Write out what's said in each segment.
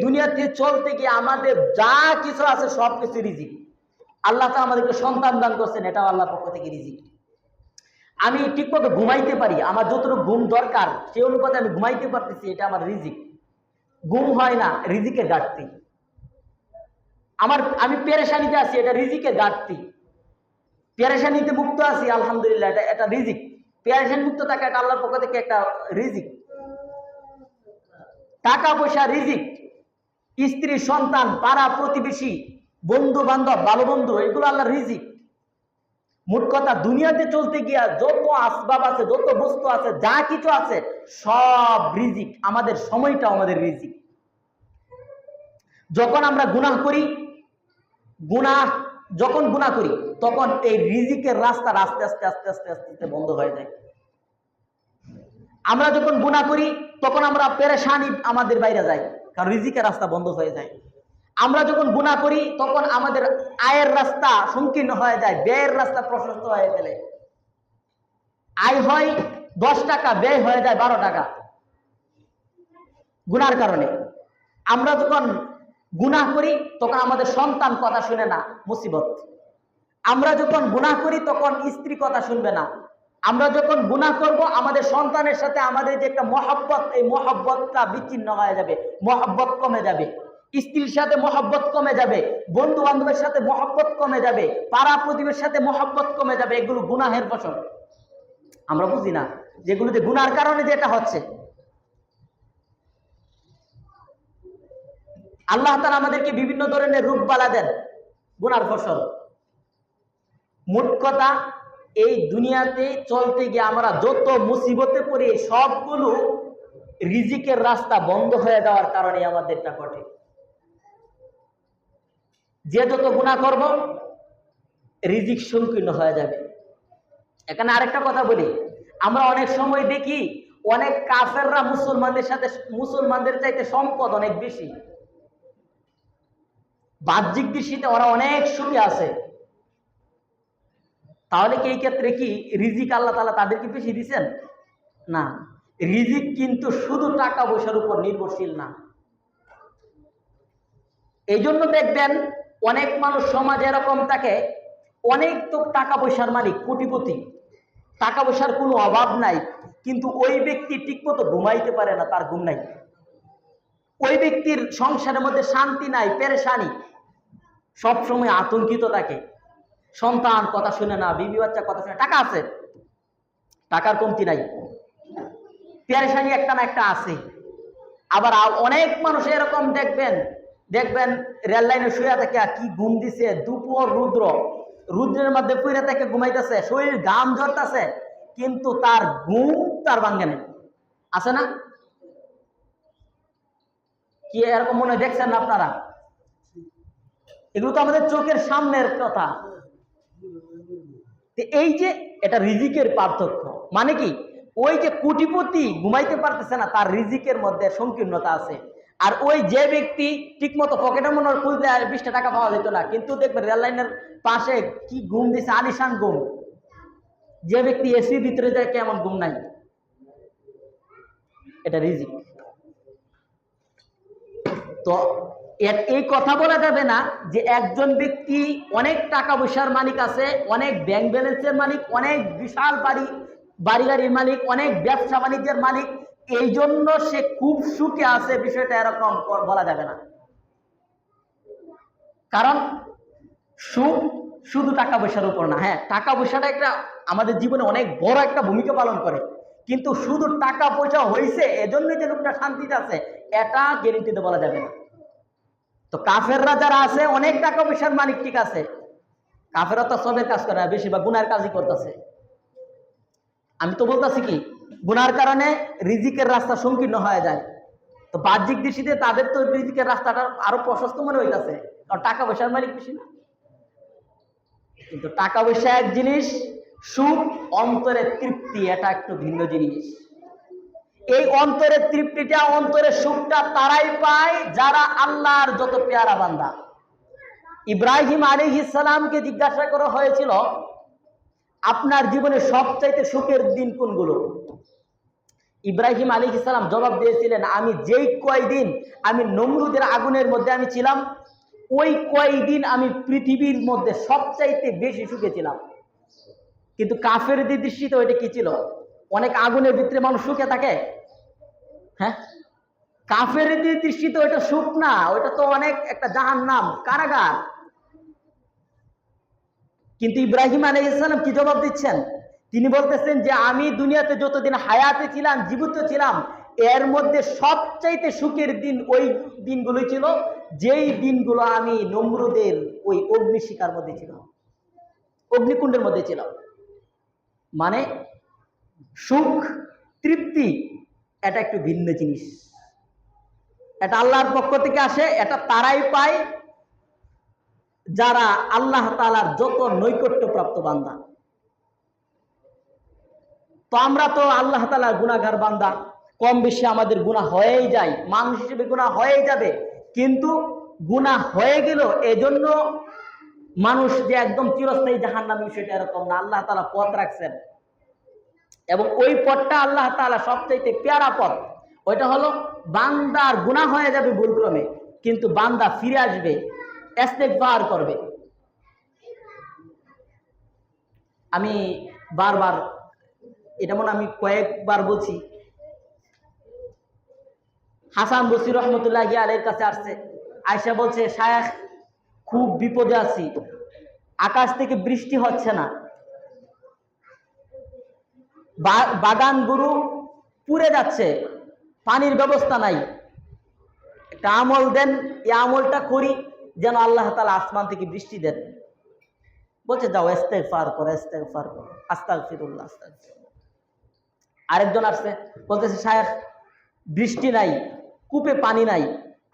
দুনিয়াতে চলতে গিয়ে আমাদের যা কিছু আছে সবকিছু রিজিক। আল্লাহ তো আমাদেরকে সন্তান দান করছেন, এটাও আল্লাহর পক্ষ থেকে রিজিক। আমি ঠিকমতো ঘুমাইতে পারি, আমার যতটুকু ঘুম দরকার সেই অনুপাতে আমি ঘুমাইতে পারতেছি, এটা আমার রিজিক। ঘুম হয় না, রিজিকের ঘাটতি। আমি পেরেশানিতে আছি, এটা রিজিকের ঘাটতি। পেরেশানিতে মুক্ত আছি, আলহামদুলিল্লাহ, এটা রিজিক। পেরেশানি মুক্ত থাকা এটা আল্লাহর পক্ষ থেকে একটা রিজিক। টাকা পয়সা রিজিক, স্ত্রী সন্তান, পাড়া প্রতিবেশী, বন্ধু বান্ধব, ভালো বন্ধু, এগুলো আল্লাহর রিজিক। মোট কথা দুনিয়াতে চলতে গিয়া যত আসবাব আছে, যত বস্তু আছে, যা কিছু আছে সব রিজিক। আমাদের সময়টা আমাদের রিজিক। যখন আমরা গুনাহ করি, যখন গুনাহ করি তখন এই রিজিকের রাস্তা আস্তে আস্তে আস্তে আস্তে আস্তে আস্তে বন্ধ হয়ে যায়। আমরা যখন গুনাহ করি তখন আমরা পেরেশানি আমাদের বাইরে যাই, কারণ রিজিকের রাস্তা বন্ধ হয়ে যায়। আমরা যখন গুনাহ করি তখন আমাদের আয়ের রাস্তা সংকীর্ণ হয়ে যায়, ব্যয়ের রাস্তা প্রশস্ত হয়ে গেলে আয় হয় 10 টাকা, ব্যয় হয়ে যায় 12 টাকা গুনার কারণে। আমরা যখন গুনাহ করি তখন আমাদের সন্তান কথা শুনে না, মুসিবত। আমরা যখন গুনাহ করি তখন স্ত্রী কথা শুনবে না। আমরা যখন গুনাহ করব আমাদের সন্তানের সাথে আমাদের যে একটা মহব্বত, এই মহব্বতটা বিচ্ছিন্ন হয়ে যাবে, মহব্বত কমে যাবে। স্ত্রীর সাথে মহব্বত কমে যাবে, বন্ধু বান্ধবের সাথে মহব্বত কমে যাবে, পাড়া প্রতিবেশীর সাথে মহব্বত কমে যাবে। এগুলো গুনাহের ফসল। আমরা বুঝি না যেগুলোতে গুনার কারণে যেটা হচ্ছে। আল্লাহ তাআলা আমাদেরকে বিভিন্ন ধরনের রূপ বালা দেন, গুনার ফসল। মোট কথা এই দুনিয়াতে চলতে গিয়ে আমরা যত মুসিবতে পড়ি সবগুলো রিজিকের রাস্তা বন্ধ হয়ে যাওয়ার কারণে আমাদেরটা ঘটে। যে যত গুনাহ করব রিজিক সংকীর্ণ হয়ে যাবে। এখানে আরেকটা কথা বলি, আমরা অনেক সময় দেখি অনেক কাফেররা মুসলমানদের চাইতে সম্পদ অনেক বেশি, বাহ্যিক দৃষ্টিতে ওরা অনেক সুখে আছে। তাহলে কি এই ক্ষেত্রে কি রিজিক আল্লাহ তাআলা তাদেরকে বেশি দিচ্ছেন? না, রিজিক কিন্তু শুধু টাকা পয়সার উপর নির্ভরশীল না। এই জন্য দেখবেন অনেক মানুষ সমাজে এরকম থাকে, অনেক তো টাকা পয়সার মালিক, কোটিপতি, টাকা পয়সার কোনো অভাব নাই, কিন্তু ওই ব্যক্তি ঠিকমতো ঘুমাইতে পারে না, তার ঘুম নাই। ওই ব্যক্তির সংসারের মধ্যে শান্তি নাই, পেরেশানি, সবসময় আতঙ্কিত থাকে। সন্তান কথা শুনে না, বিবি বাচ্চা কথা শুনে, টাকা আছে, টাকার কমতি নাই, পেরেশানি একটা না একটা আছে। আবার অনেক মানুষ এরকম দেখবেন রেল লাইনে শুয়ে থাকে, কি ঘুম দিছে, দুপুর রুদ্রের মধ্যে পুইরা থেকে ঘুমাইতেছে, শরীর ঘাম ঝরতেছে, কিন্তু তার ঘুম তার ভাঙ্গে নেই। আছে না? কি এরকম মনে দেখছেন না আপনারা? এগুলো তো আমাদের চোখের সামনের কথা। এই যে এটা রিজিকের পার্থক্য। মানে কি, ওই যে কোটিপতি ঘুমাইতে পারতেছে না, তার রিজিকের মধ্যে সংকীর্ণতা আছে। আর ওই যে ব্যক্তি ঠিকমতো পকেটের মনে খুঁজলে 20 টাকা পাওয়া যেত না, কিন্তু দেখবেন রেল লাইনের পাশে কি ঘুম দিছে, আলিশান ঘুম। যে ব্যক্তি এসির ভিতরে যায় কেমন ঘুম নাই, এটা রিজিক। তো এই কথা বলা যাবে না যে একজন ব্যক্তি অনেক টাকা পয়সার মালিক আছে, অনেক ব্যাংক ব্যালেন্সের মালিক, অনেক বিশাল বাড়ি গাড়ির মালিক, অনেক ব্যবসা বাণিজ্যের মালিক, এই জন্য সে খুব সুখে আছে, বিষয়টা এরকম বলা যাবে না। কারণ সুখ শুধু টাকা পয়সার উপর না। হ্যাঁ, টাকা পয়সাটা একটা আমাদের জীবনে অনেক বড় একটা ভূমিকা পালন করে, কিন্তু শুধু টাকা পয়সা হয়েছে এজন্য যে লোকটা শান্তিতে আছে, এটা গ্যারান্টিতে বলা যাবে না। তো কাফেররা যারা আছে অনেক টাকা পয়সার মালিক, ঠিক আছে, কাফেররা তো সবের কাজ করে না, বেশিরভাগ গুনার কাজই করতেছে। আমি তো বলতেছি কি, গুনার কারণে রিজিকের রাস্তা সংকীর্ণ হয়ে যায়। তো বাহ্যিক দৃষ্টিতে তাদের তো রিজিকের রাস্তাটা আরো প্রশস্ত মনে হইতেছে, কারণ টাকা পয়সার মালিক বেশি না। কিন্তু টাকা পয়সা এক জিনিস, সুখ, অন্তরের তৃপ্তি এটা একটু ভিন্ন জিনিস। এই অন্তরের তৃপ্তিটা, অন্তরের সুখটা তারাই পায় যারা আল্লাহর যত পেয়ারা বান্দা। ইব্রাহিম আলাইহিস সালামকে জিজ্ঞাসা করা হয়েছিল, আপনার জীবনে সবচাইতে সুখের দিন কোনগুলো? ইব্রাহিম আলাইহিস সালাম জবাব দিয়েছিলেন, আমি যেই কয়দিন আমি নমরুদের আগুনের মধ্যে আমি ছিলাম, ওই কয়দিন আমি পৃথিবীর মধ্যে সবচাইতে বেশি সুখে ছিলাম। কিন্তু কাফেরদের দৃষ্টিতে ওইটা কি ছিল? অনেক আগুনের ভিতরে মানুষ সুখে থাকে? হ্যাঁ, কাফেরদের দৃষ্টিতে ওইটা সুখ না, ওইটা তো অনেক একটা জাহান্নাম, কারাগার। কিন্তু ইব্রাহিম আলাইহিস সালাম কি জবাব দিচ্ছেন? তিনি বলতেছেন যে আমি দুনিয়াতে যতদিন হায়াতে ছিলাম, জীবিত ছিলাম, এর মধ্যে সবচাইতে সুখের দিন ওই দিনগুলোই ছিল যেই দিনগুলো আমি নমরুদের ওই অগ্নিশিখার মধ্যে ছিলাম, অগ্নিকুণ্ডের মধ্যে ছিলাম। মানে সুখ, তৃপ্তি এটা একটু ভিন্ন জিনিস। এটা আল্লাহর পক্ষ থেকে আসে, এটা তারাই পায় যারা আল্লাহ তাআলার যত নৈকট্যপ্রাপ্ত বান্দা। তো আমরা তো আল্লাহ তাআলার গুনাহগার বান্দা, কম বেশি আমাদের গুনাহ হয়েই যায়, মানুষ হিসেবে গুনাহ হয়েই যাবে। কিন্তু গুনাহ হয়ে গেল এজন্য মানুষ যে একদম চিরস্থায়ী জাহান্নামী, সেটা এরকম না। আল্লাহ তাআলা পথ রাখছেন, এবং ওই পথটা আল্লাহ তাআলা সবচাইতে পেয়ারা পথ। ওইটা হলো বান্দার গুনাহ হয়ে যাবে ভুলক্রমে, কিন্তু বান্দা ফিরে আসবে, ইস্তেগফার করবে। আমি বারবার, এটা মনে আমি কয়েকবার বলছি, হাসান বসরি রহমতুল্লাহি আলাইহির কাছে আসছে, আয়েশা বলছে, শায়েখ খুব বিপদে আছি, আকাশ থেকে বৃষ্টি হচ্ছে না, বাগানগুলো পুড়ে যাচ্ছে, পানির ব্যবস্থা নাই, একটা আমল দেন, এই আমলটা করি যেন আল্লাহ তাআলা আসমান থেকে বৃষ্টি দেন। বলছে যাও ইস্তেগফার করো, ইস্তেগফার করো, আস্তাগফিরুল্লাহ, আস্তাগফিরুল্লাহ। আরেকজন আসছে, বলতেছে শায়েখ বৃষ্টি নাই, কূপে পানি নাই,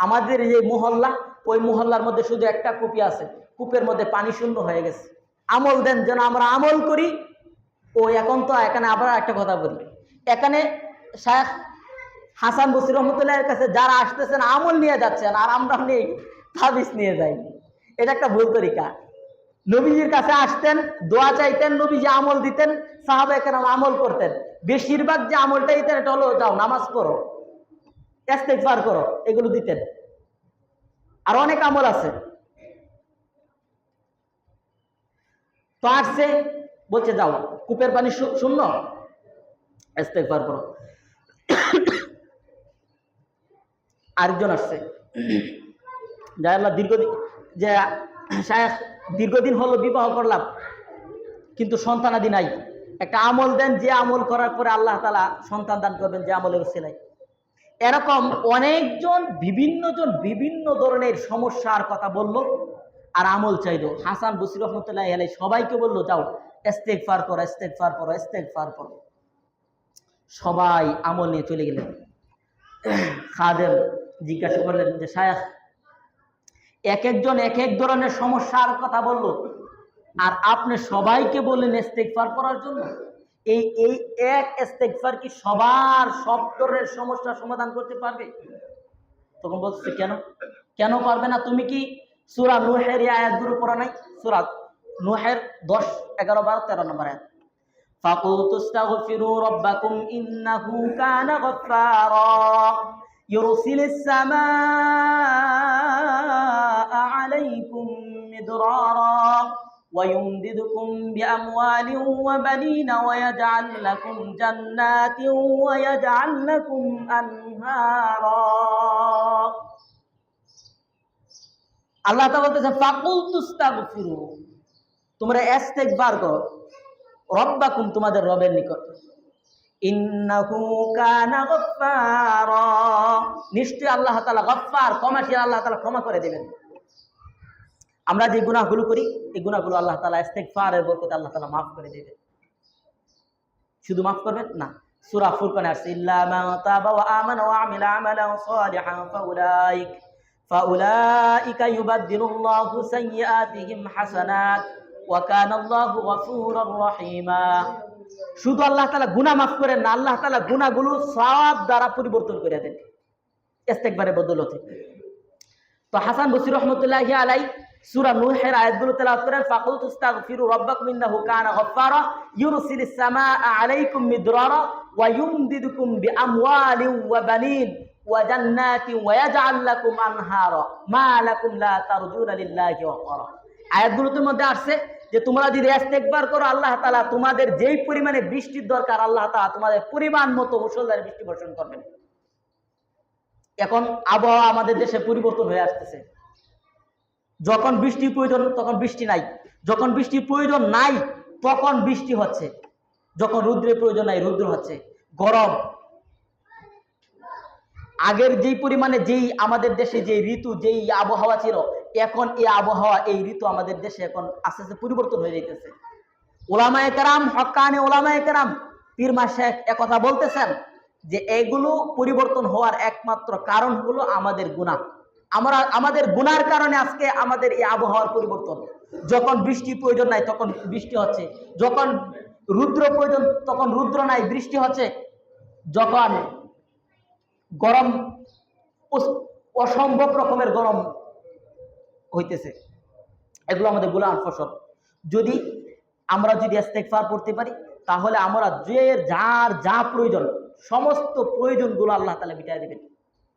আমাদের যে মহল্লা, ওই মহল্লার মধ্যে শুধু একটা কূপই আছে, কূপের মধ্যে পানি শূন্য হয়ে গেছে, আমল দেন যেন আমরা আমল করি। ও এখন তো এখানে আবার একটা কথা বলি, এখানে শায়েখ হাসান বসরি রহমতুল্লাহের কাছে যারা আসতেছেন আমল নিয়ে যাচ্ছেন, আর আমরা নেই তাবিজ নিয়ে যাই। এটা একটা ভুল তরিকা। নবীজির কাছে আসতেন, দোয়া চাইতেন, নবীজি আমল দিতেন, সাহাবায়ে কেরাম আমল করতেন। বেশিরভাগ যে আমলটা দিতেন এটা হলো যাও নামাজ পড়ো, ইস্তেগফার করো, এগুলো দিতেন। আর অনেক আমল আছে। তো আসছে, বলছে যাও কূপের পানি শূন্য, ইস্তেগফার করো। আরেকজন আসছে, যাই আল্লাহ দীর্ঘদিন, যে শায়েখ দীর্ঘদিন হলো বিবাহ করলাম কিন্তু সন্তানাদি নাই, একটা আমল দেন যে আমল করার পরে আল্লাহ তাআলা সন্তান দান করবেন, যে আমলের ওসিলায়। এরকম অনেকজন বিভিন্ন ধরনের সমস্যার কথা বলল আর আমল চাইলো। হাসান বসরি রহমতুল্লাহি আলাইহি সবাইকে বললো যাও ইস্তেগফার করো, ইস্তেগফার করো, ইস্তেগফার করো। সবাই আমল নিয়ে চলে গেলেন। খাদেম জিজ্ঞাসা করলেন যে শায়েখ এক একজন এক এক ধরনের সমস্যার কথা বলল, আর আপনি সবাইকে বললেন ইস্তেগফার করার জন্য, এই এই এক ইস্তেগফার কি সবার সব ধরনের সমস্যার সমাধান করতে পারবে? তখন বলছে কেন কেন পারবে না? তুমি কি সূরা নূহের এই আয়াতগুলো পড়া নাই? সূরা নূহের 10, 11, 12, 13 নম্বর আয়াত, ফাকুলতু আস্তাগফিরু রাব্বাকুম ইন্নাহু কানা গাফফারা ইউরসিলিস সামাআ আলাইকুম মিদরারা ويمددكم بأموال وبنين ويجعل لكم جنات ويجعل لكم أنهارا। আল্লাহ তাআলা বলতেছে ফাকুলতু আস্তাগফিরু, তোমরা ইস্তেগফার করো, রব্বাকুম তোমাদের রবের নিকট, ইন্নাহু কানা গাফফারা নিশ্চয় আল্লাহ তাআলা গফফার, ক্ষমাশীল, আল্লাহ তাআলা ক্ষমা করে দেবেন। আমরা যে গুনাহগুলো করি এই গুনাহগুলো আল্লাহ তাআলা ইস্তেগফারের বরকতে আল্লাহ তাআলা মাফ করে দেবেন। শুধু মাফ করবেন না, সূরা ফুরকানে আসছে ইল্লা মান তাবা ওয়া আমানা ওয়া আমিলা আমালান সালিহান ফাউলাইকা ইউবাদদিলুল্লাহু সাইয়্যাতিহিম হাসানাত ওয়া কানা আল্লাহু গফুরুর রহিমা। শুধু আল্লাহ তাআলা গুনাহ মাফ করেন না, আল্লাহ তাআলা গুনাহগুলো সওয়াব দ্বারা পরিবর্তন করে দেন ইস্তেগফারের বদৌলতে। তো হাসান বসরি রহমতুল্লাহি আলাইহি সূরা নূহের আয়াতগুলো তেলাওয়াত করেন। ফাকুল তুস্তাগফিরু রাব্বাকুম ইন্নাহু কানা গাফফারা ইউরসিলিস সামাআ আলাইকুম মিদরারা ওয়া ইউমদিদুকুম বিআমওয়ালিন ওয়া বানিন ওয়া জান্নাতিন ওয়া ইয়াজআল লাকুম আনহারা মা লাকুম লা তারজুনা লিল্লাহি ওয়াকারা। আয়াতগুলোর মধ্যে আসছে যে তোমরা যদি ইস্তেগফার করো, আল্লাহ তাআলা তোমাদের যেই পরিমাণে বৃষ্টির দরকার আল্লাহ তাআলা তোমাদের পরিমাণ মতো মুষলধারে বৃষ্টি বর্ষণ করবেন। এখন আবহাওয়া আমাদের দেশে পরিবর্তন হয়ে আসতেছে। যখন বৃষ্টির প্রয়োজন তখন বৃষ্টি নাই, যখন বৃষ্টির প্রয়োজন নাই তখন বৃষ্টি হচ্ছে, যখন রৌদ্রের প্রয়োজন নাই রৌদ্র হচ্ছে, গরম। আগের যেই পরিমাণে যেই আমাদের দেশে যেই ঋতু যেই আবহাওয়া ছিল, এখন এই আবহাওয়া এই ঋতু আমাদের দেশে এখন আস্তে আস্তে পরিবর্তন হয়ে যাইতেছে। ওলামায়ে কেরাম, হক্কানি ওলামায়ে কেরাম, পীর মাশায়েখ একথা বলতেছেন যে এগুলো পরিবর্তন হওয়ার একমাত্র কারণ হলো আমাদের গুনাহ। আমাদের গুনার কারণে আজকে আমাদের এই আবহাওয়ার পরিবর্তন। যখন বৃষ্টি প্রয়োজন নাই তখন বৃষ্টি হচ্ছে, যখন রুদ্র প্রয়োজন তখন রুদ্র নাই বৃষ্টি হচ্ছে, যখন গরম অসম্ভব রকমের গরম হইতেছে। এগুলো আমাদের গুনার ফসল। যদি আমরা ইস্তেগফার করতে পারি তাহলে আমরা যার যা প্রয়োজন সমস্ত প্রয়োজনগুলো আল্লাহ তাআলা মিটায় দেবেন।